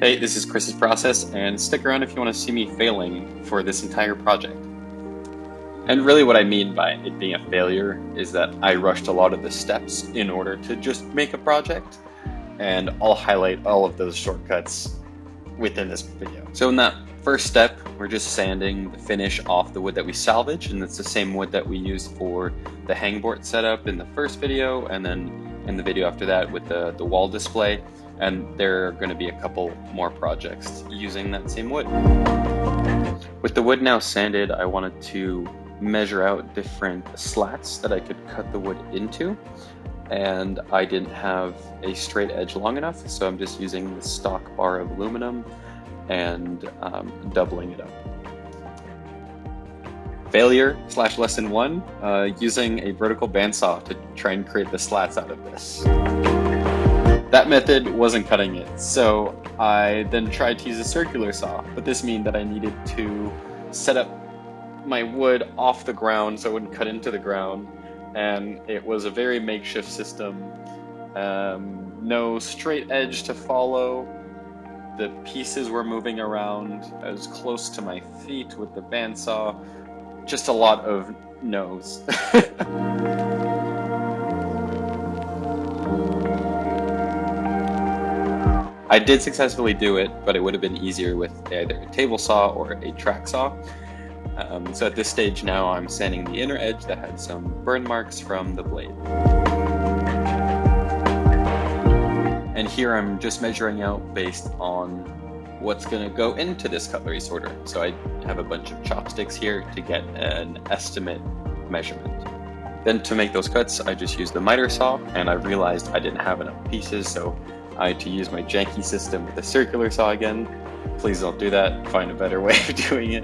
Hey, this is Chris's process, and stick around if you want to see me failing for this entire project. And really what I mean by it being a failure is that I rushed a lot of the steps in order to just make a project, and I'll highlight all of those shortcuts within this video. So in that first step, we're just sanding the finish off the wood that we salvaged, and it's the same wood that we used for the hangboard setup in the first video, and then in the video after that with the wall display. And there are going to be a couple more projects using that same wood. With the wood now sanded, I wanted to measure out different slats that I could cut the wood into, and I didn't have a straight edge long enough, so I'm just using the stock bar of aluminum and doubling it up. Failure / lesson 1, using a vertical bandsaw to try and create the slats out of this. That method wasn't cutting it, so I then tried to use a circular saw, but this meant that I needed to set up my wood off the ground so it wouldn't cut into the ground, and it was a very makeshift system. No straight edge to follow. The pieces were moving around. I was close to my feet with the bandsaw. Just a lot of no's. I did successfully do it, but it would have been easier with either a table saw or a track saw. So at this stage now, I'm sanding the inner edge that had some burn marks from the blade. And here I'm just measuring out based on what's going to go into this cutlery sorter. So I have a bunch of chopsticks here to get an estimate measurement. Then to make those cuts, I just used the miter saw, and I realized I didn't have enough pieces, so I had to use my janky system with a circular saw again. Please don't do that. Find a better way of doing it.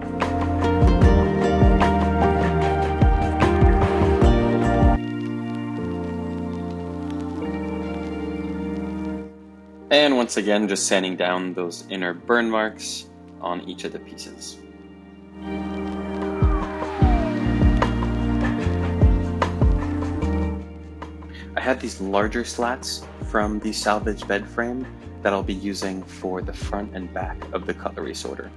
And once again, just sanding down those inner burn marks on each of the pieces. I had these larger slats from the salvaged bed frame that I'll be using for the front and back of the cutlery sorter.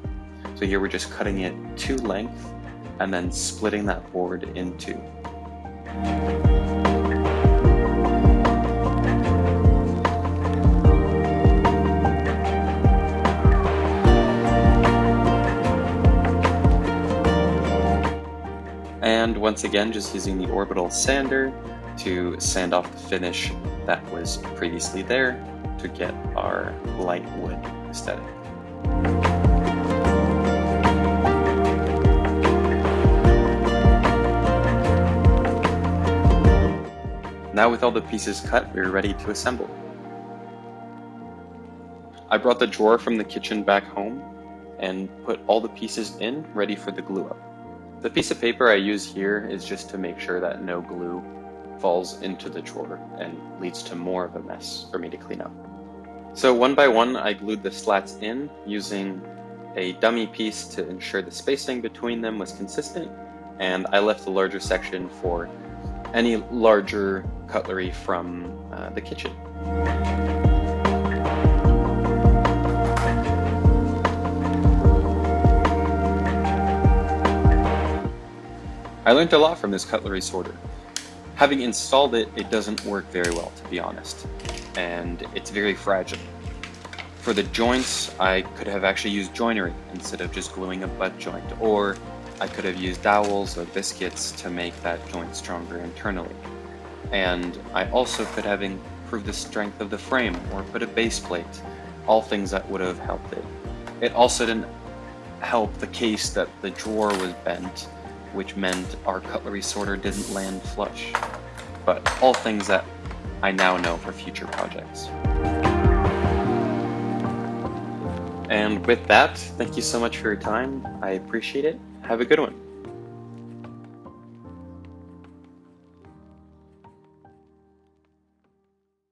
So here we're just cutting it to length and then splitting that board in two. And once again, just using the orbital sander to sand off the finish that was previously there to get our light wood aesthetic. Now with all the pieces cut, we're ready to assemble. I brought the drawer from the kitchen back home and put all the pieces in, ready for the glue up. The piece of paper I use here is just to make sure that no glue falls into the drawer and leads to more of a mess for me to clean up. So one by one, I glued the slats in using a dummy piece to ensure the spacing between them was consistent, and I left the larger section for any larger cutlery from the kitchen. I learned a lot from this cutlery sorter. Having installed it, it doesn't work very well, to be honest, and it's very fragile. For the joints, I could have actually used joinery instead of just gluing a butt joint, or I could have used dowels or biscuits to make that joint stronger internally. And I also could have improved the strength of the frame or put a base plate, all things that would have helped it. It also didn't help the case that the drawer was bent, which meant our cutlery sorter didn't land flush. But all things that I now know for future projects. And with that, thank you so much for your time. I appreciate it. Have a good one.